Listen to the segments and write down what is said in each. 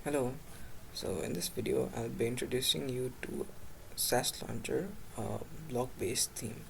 Hello, so in this video I'll be introducing you to SaasLauncher, a blog-based theme.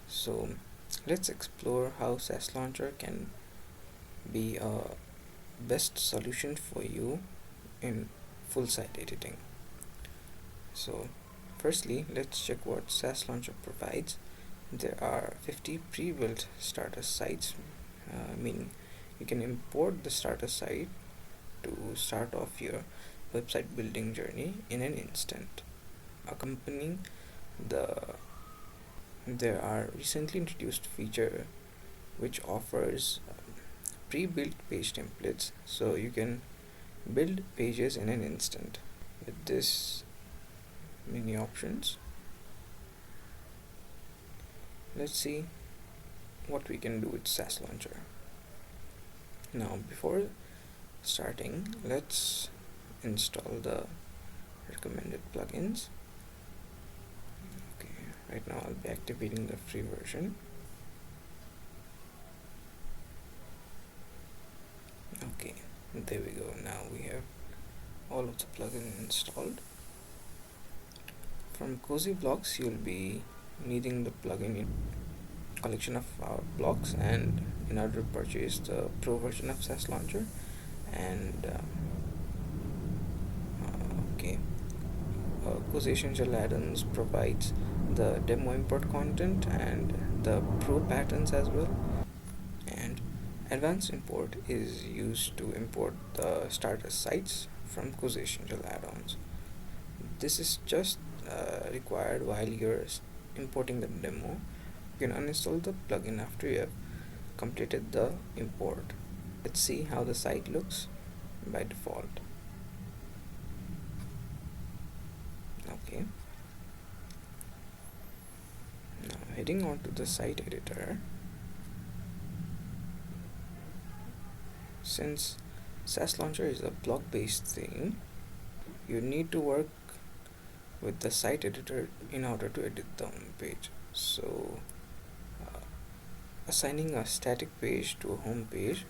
So let's explore how SaasLauncher can be a best solution for you in full site editing. So firstly, let's check what SaasLauncher provides. There are 50 pre-built starter sites, meaning you can import the starter site to start off your website building journey in an instant. Accompanying the there are recently introduced feature which offers pre-built page templates, so you can build pages in an instant. With this many options, let's see what we can do with SaasLauncher. Now before starting, let's install the recommended plugins. Okay, right now I'll be activating the free version. Okay, there we go. Now we have all of the plugins installed. From Cozy Blocks, you'll be needing the plugin in collection of our blocks, and in order to purchase the pro version of SaasLauncher. And okay, Cozy Essential Add-ons provides the demo import content and the pro patterns as well. And advanced import is used to import the starter sites from Cozy Essential Add-ons. This is just required while you're importing the demo. You can uninstall the plugin after you have completed the import. Let's see how the site looks by default. Okay, now heading on to the site editor. Since SaasLauncher is a blog-based theme, you need to work with the site editor in order to edit the home page. So assigning a static page to a home page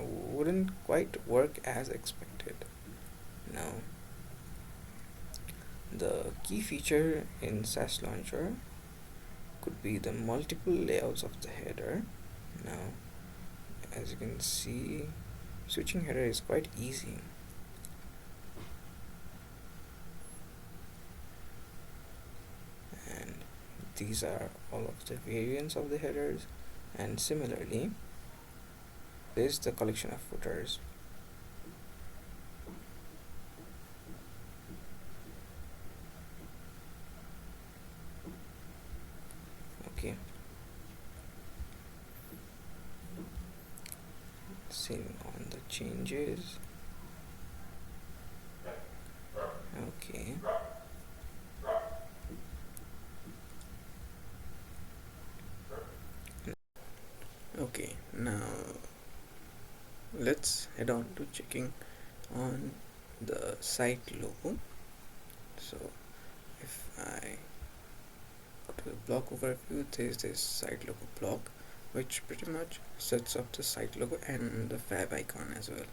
wouldn't quite work as expected. Now, the key feature in SaasLauncher could be the multiple layouts of the header. Now, as you can see, switching header is quite easy. And these are all of the variants of the headers, and similarly this is the collection of footers. Okay, saving on the changes. Okay, okay, now let's head on to checking on the site logo. So if I go to the block overview, there's this site logo block which pretty much sets up the site logo and the fab icon as well.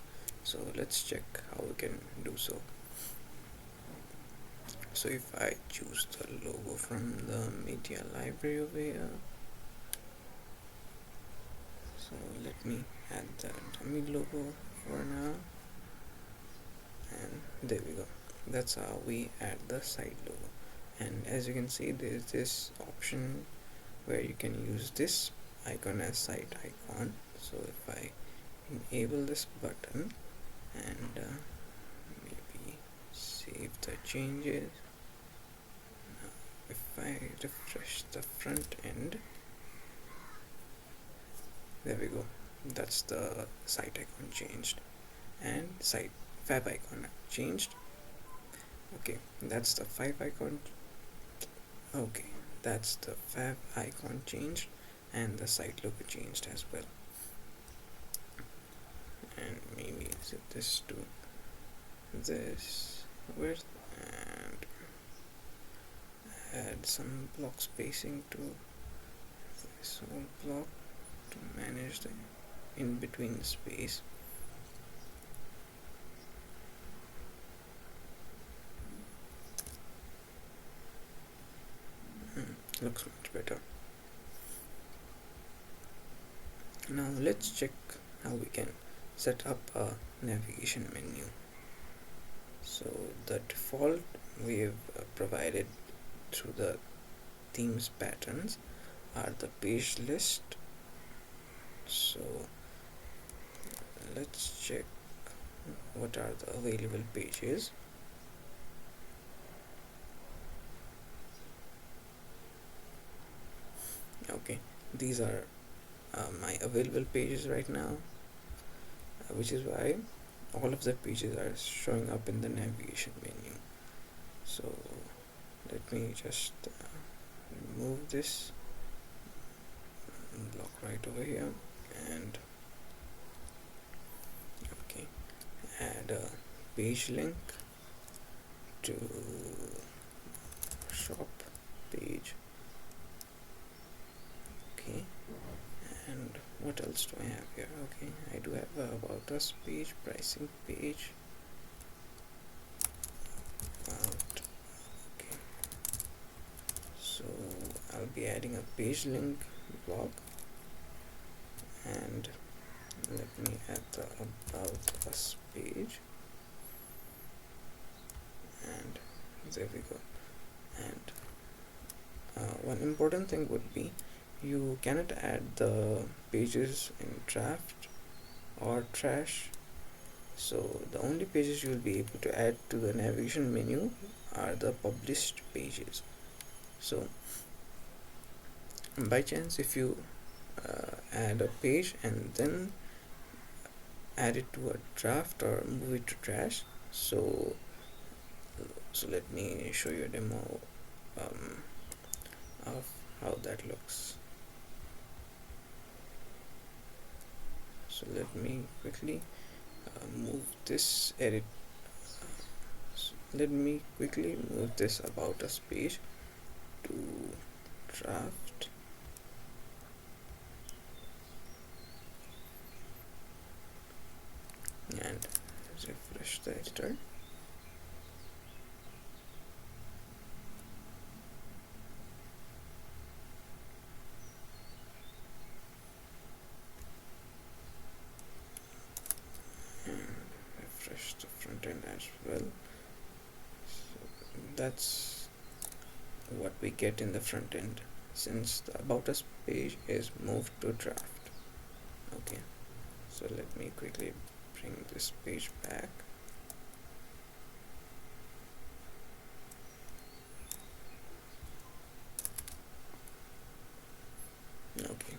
So let's check how we can do so. So if I choose the logo from the media library over here, so let me add the dummy logo for now, and there we go. That's how we add the site logo. And as you can see, there's this option where you can use this icon as site icon. So if I enable this button and maybe save the changes, now if I refresh the front end, there we go. That's the site icon changed, and site fab icon changed. Okay, that's the fab icon. Okay, that's the fab icon changed, and the site logo changed as well. And maybe set this to this width and add some block spacing to this whole block to manage the in between space. looks much better. Now let's check how we can set up a navigation menu. So the default we've provided through the themes patterns are the page list. So let's check what are the available pages. Okay, these are my available pages right now, which is why all of the pages are showing up in the navigation menu. So let me just remove this block right over here, and okay, add a page link to shop page. Okay, and what else do I have here? Okay, I do have a about us page, pricing page, about. Okay, so I'll be adding a page link block, and let me add the about us page, and there we go. And one important thing would be, you cannot add the pages in draft or trash. So the only pages you will be able to add to the navigation menu are the published pages. So by chance, if you add a page and then add it to a draft or move it to trash, so let me show you a demo of how that looks. So let me quickly move this edit. Let me quickly move this about us page to draft, and refresh the editor. Refresh the front end as well. So that's what we get in the front end, since the about us page is moved to draft. Okay, so let me quickly bring this page back. Okay,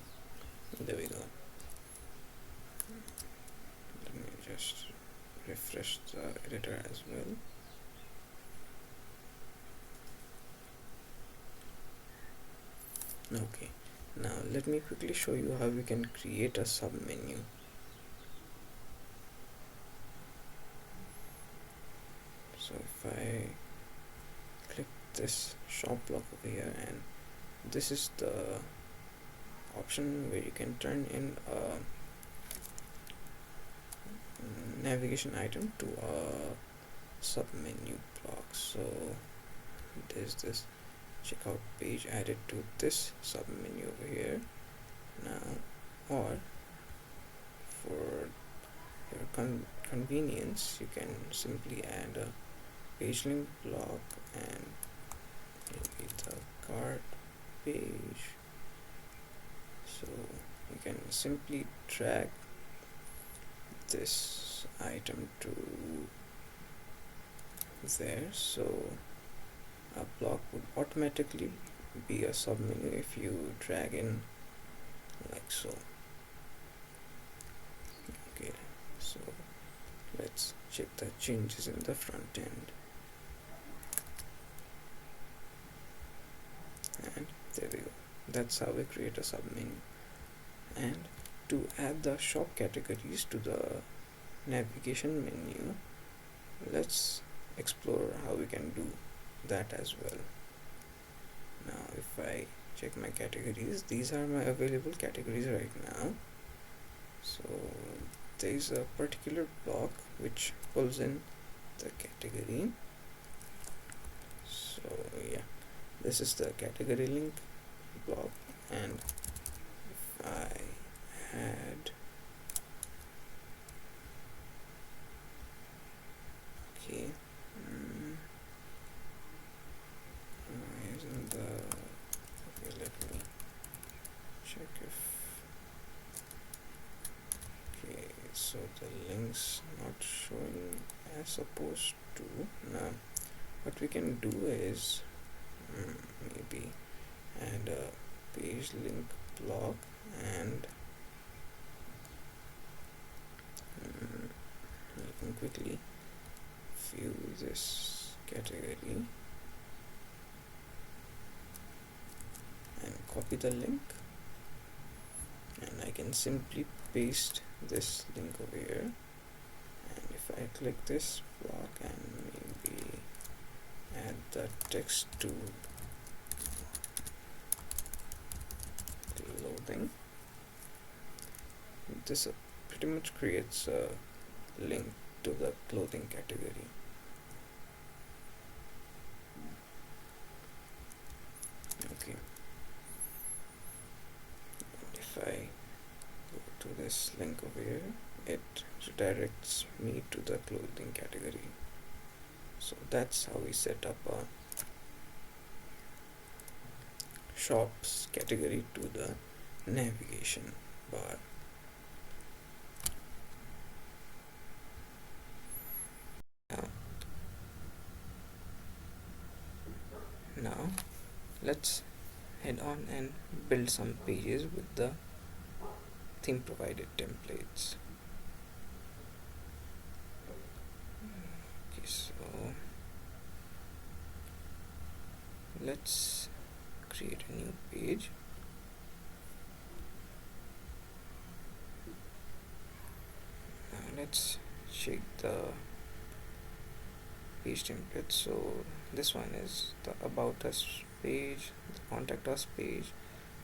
there we go. Let me just refresh the editor as well. Okay, now let me quickly show you how we can create a submenu. So if I click this shop block over here, and this is the option where you can turn in a navigation item to a submenu block. So there's this checkout page added to this submenu over here now, or for your convenience, you can simply add a page link block and maybe the cart page. So you can simply drag this item to there, so a block would automatically be a submenu if you drag in like so. Okay, so let's check the changes in the front end, and there we go. That's how we create a submenu. And to add the shop categories to the navigation menu, let's explore how we can do that as well. Now if I check my categories, these are my available categories right now. So there is a particular block which pulls in the category. So yeah, this is the category link block, and if I add, okay, why isn't the, okay, let me check if, okay, so the link's not showing as supposed to. Now what we can do is maybe add a page link block, and you can quickly view this category and copy the link, and I can simply paste this link over here, and if I click this block and maybe add the text to clothing, this pretty much creates a link to the clothing category. Okay, and if I go to this link over here, it redirects me to the clothing category. So that's how we set up a shops category to the navigation bar. Now let's head on and build some pages with the theme provided templates. Okay, so let's create a new page. Now let's check the page template. So this one is the about us page, the contact us page,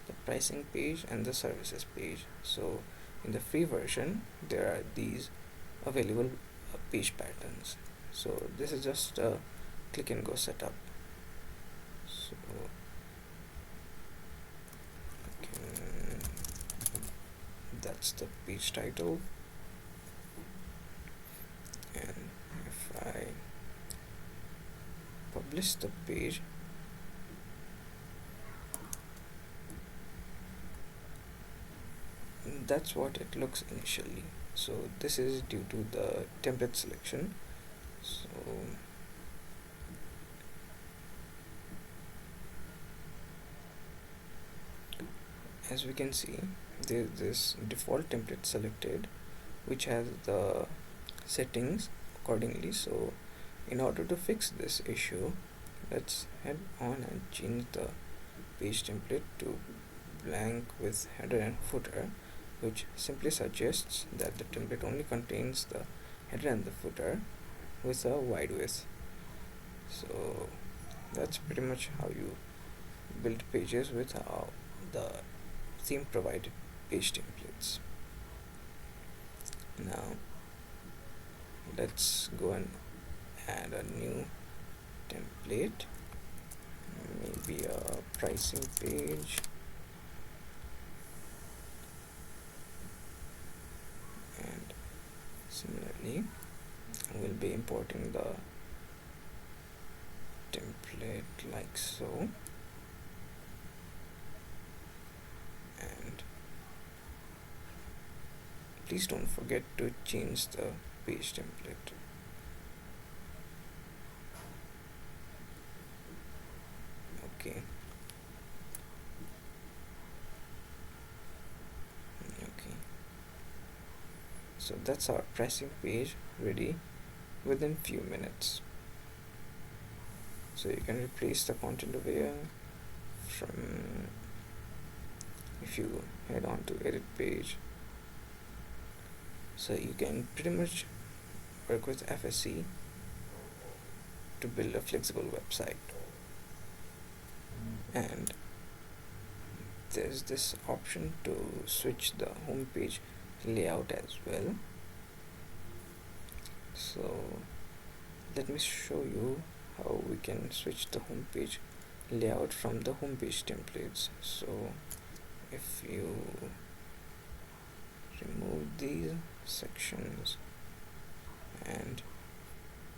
the pricing page, and the services page. So in the free version there are these available page patterns. So this is just a click and go setup. So that's the page title, and if I publish the page, that's what it looks initially. So this is due to the template selection. So as we can see, there's this default template selected which has the settings accordingly. So in order to fix this issue, let's head on and change the page template to blank with header and footer, which simply suggests that the template only contains the header and the footer with a wide width. So that's pretty much how you build pages with the theme provided page templates. Now let's go and add a new template, maybe a pricing page, and similarly we'll be importing the template like so, and please don't forget to change the page template. Okay, so that's our pricing page ready within few minutes. So you can replace the content over here from, if you head on to edit page, so you can pretty much work with FSC to build a flexible website. And there's this option to switch the home page layout as well. So let me show you how we can switch the home page layout from the homepage templates. So if you remove these sections and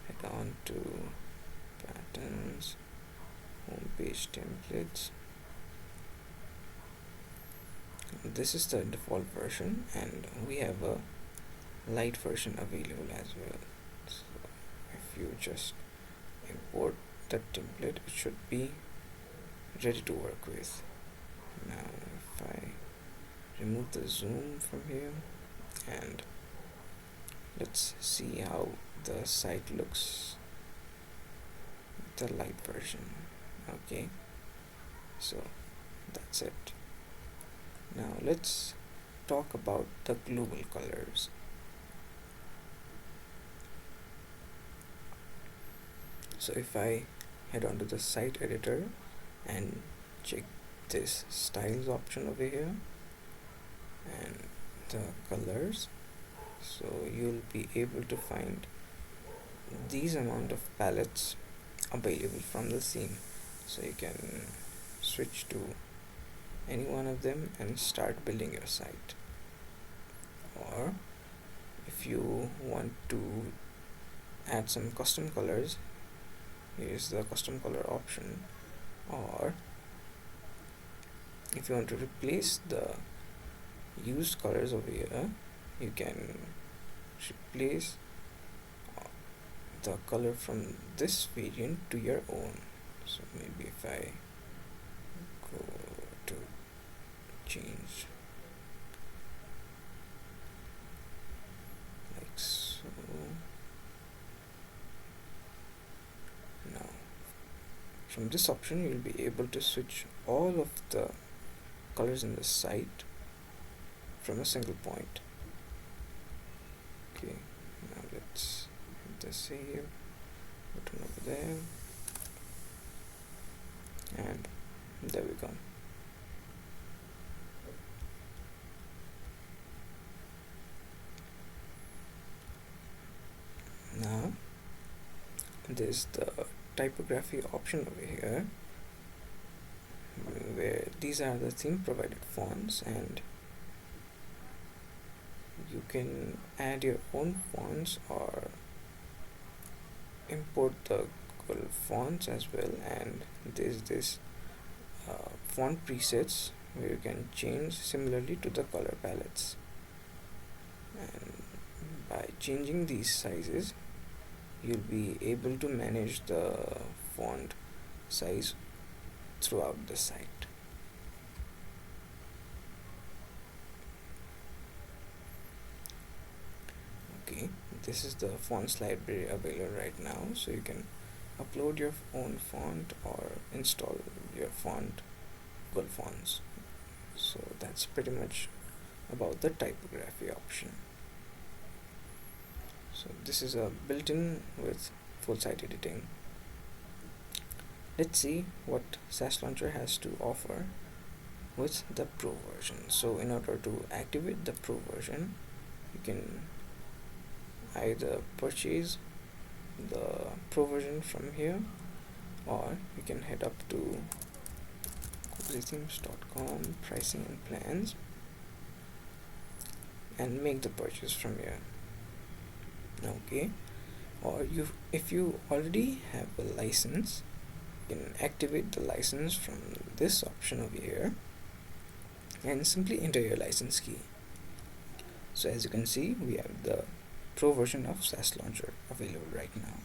head on to patterns, homepage templates, this is the default version, and we have a light version available as well. So if you just import that template, it should be ready to work with. Now if I remove the zoom from here, and let's see how the site looks with the light version. Okay, so that's it. Now let's talk about the global colors. So if I head on to the site editor and check this styles option over here and the colors, so you'll be able to find these amount of palettes available from the theme. So you can switch to any one of them and start building your site. Or if you want to add some custom colors, here's the custom color option. Or if you want to replace the used colors over here, you can replace the color from this variant to your own. So maybe if I go to change like so. Now from this option you'll be able to switch all of the colors in the site from a single point. Okay, now let's hit the save button over there, and there we go. Now there's the typography option over here, where these are the theme provided fonts, and you can add your own fonts or import the Google fonts as well. And there's this font presets where you can change similarly to the color palettes, and by changing these sizes you'll be able to manage the font size throughout the site. Okay, this is the fonts library available right now, so you can upload your own font or install your font Google Fonts. So that's pretty much about the typography option. So this is a built-in with full site editing. Let's see what SaasLauncher has to offer with the Pro version. So in order to activate the Pro version, you can either purchase the Pro version from here, or you can head up to cozythemes.com pricing and plans and make the purchase from here. Okay, or if you already have a license, you can activate the license from this option over here and simply enter your license key. So as you can see, we have the Pro version of SaasLauncher available right now.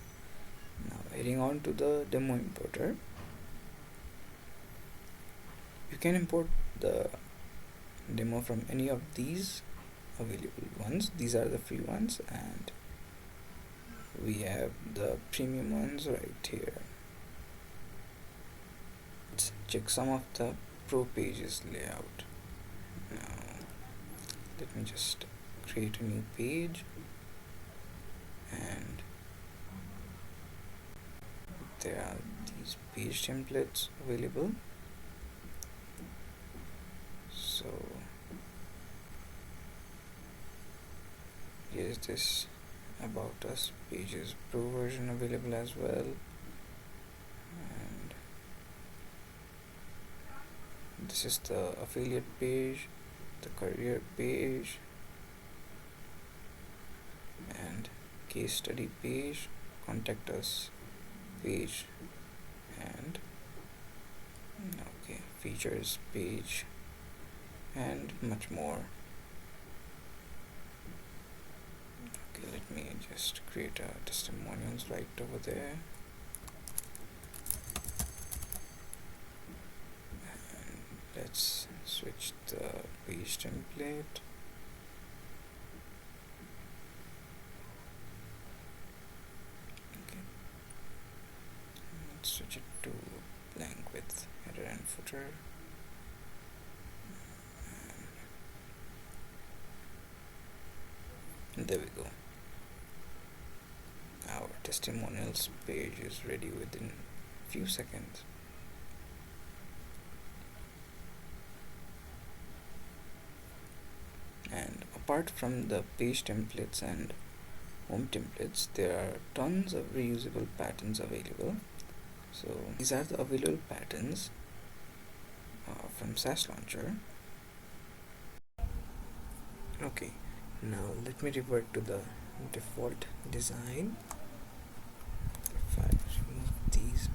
Now heading on to the demo importer, you can import the demo from any of these available ones. These are the free ones, and we have the premium ones right here. Let's check some of the Pro pages layout. Now let me just create a new page, and there are these page templates available. So here's this about us pages Pro version available as well, and this is the affiliate page, the career page, and case study page, contact us page, and features page, and much more. Okay, let me just create a testimonials right over there. And let's switch the page template. Okay, let's switch it to blank with header and footer. And there we go. Our testimonials page is ready within a few seconds. And apart from the page templates and home templates, there are tons of reusable patterns available. So these are the available patterns from SaasLauncher. Okay, now let me revert to the default design. If I remove these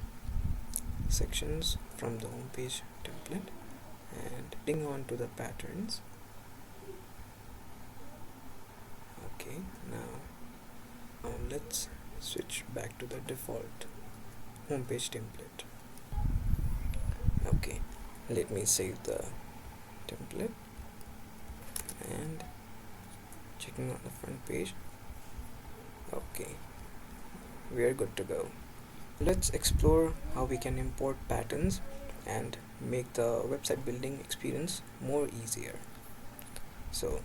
sections from the home page template and hang on to the patterns. Okay, now let's switch back to the default homepage template. Okay, let me save the template and checking on the front page. Okay, we are good to go. Let's explore how we can import patterns and make the website building experience more easier. So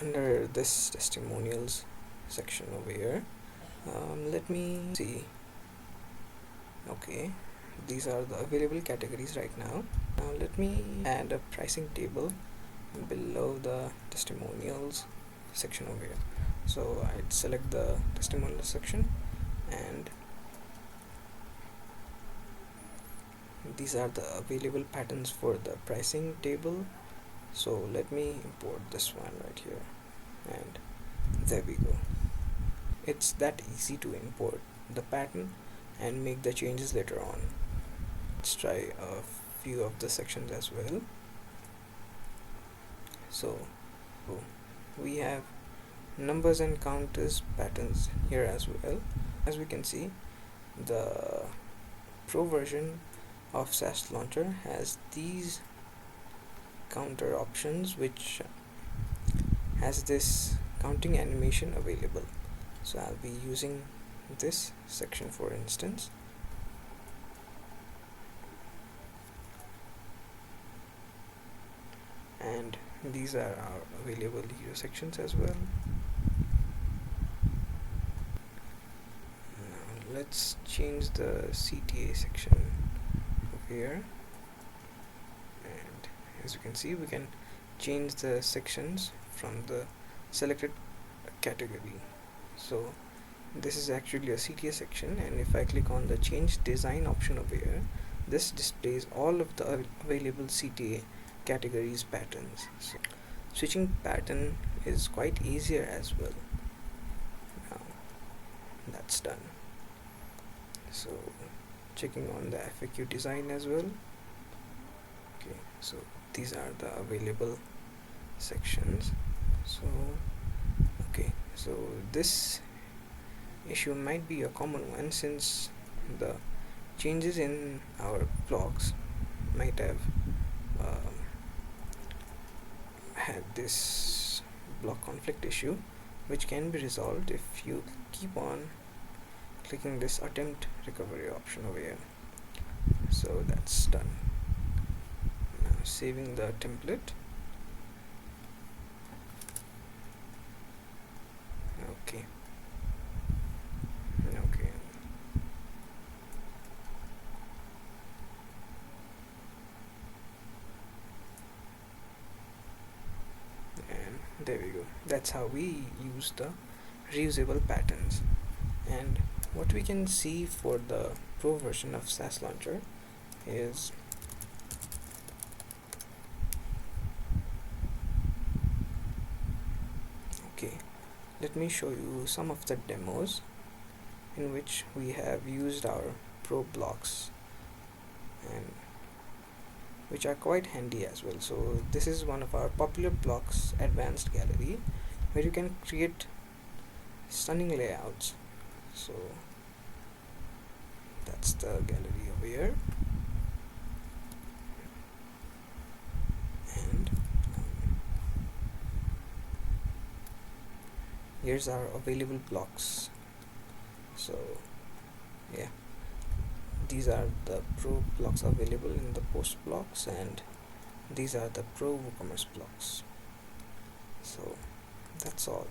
under this testimonials section over here, let me see. Okay, these are the available categories right now. Now let me add a pricing table below the testimonials section over here. So I'd select the testimonials section, and these are the available patterns for the pricing table. So let me import this one right here, and there we go. It's that easy to import the pattern and make the changes later on. Let's try a few of the sections as well. So we have numbers and counters patterns here as well. As we can see, the pro version of SaasLauncher has these counter options, which has this counting animation available. So I'll be using this section for instance. And these are our available here sections as well. Now let's change the CTA section over here, and as you can see, we can change the sections from the selected category. So this is actually a CTA section, and if I click on the change design option over here, this displays all of the available CTA categories patterns. So switching pattern is quite easier as well. Now that's done. So checking on the FAQ design as well. Okay, so these are the available sections. So okay, so this issue might be a common one, since the changes in our blogs might have had this block conflict issue, which can be resolved if you keep on clicking this attempt recovery option over here. So that's done. Now saving the template. Okay. And there we go. That's how we use the reusable patterns. And what we can see for the pro version of SaasLauncher is okay. Let me show you some of the demos in which we have used our pro blocks, and which are quite handy as well. So this is one of our popular blocks advanced gallery, where you can create stunning layouts. So that's the gallery over here, and here's our available blocks. So yeah, these are the pro blocks available in the post blocks, and these are the pro WooCommerce blocks. So that's all.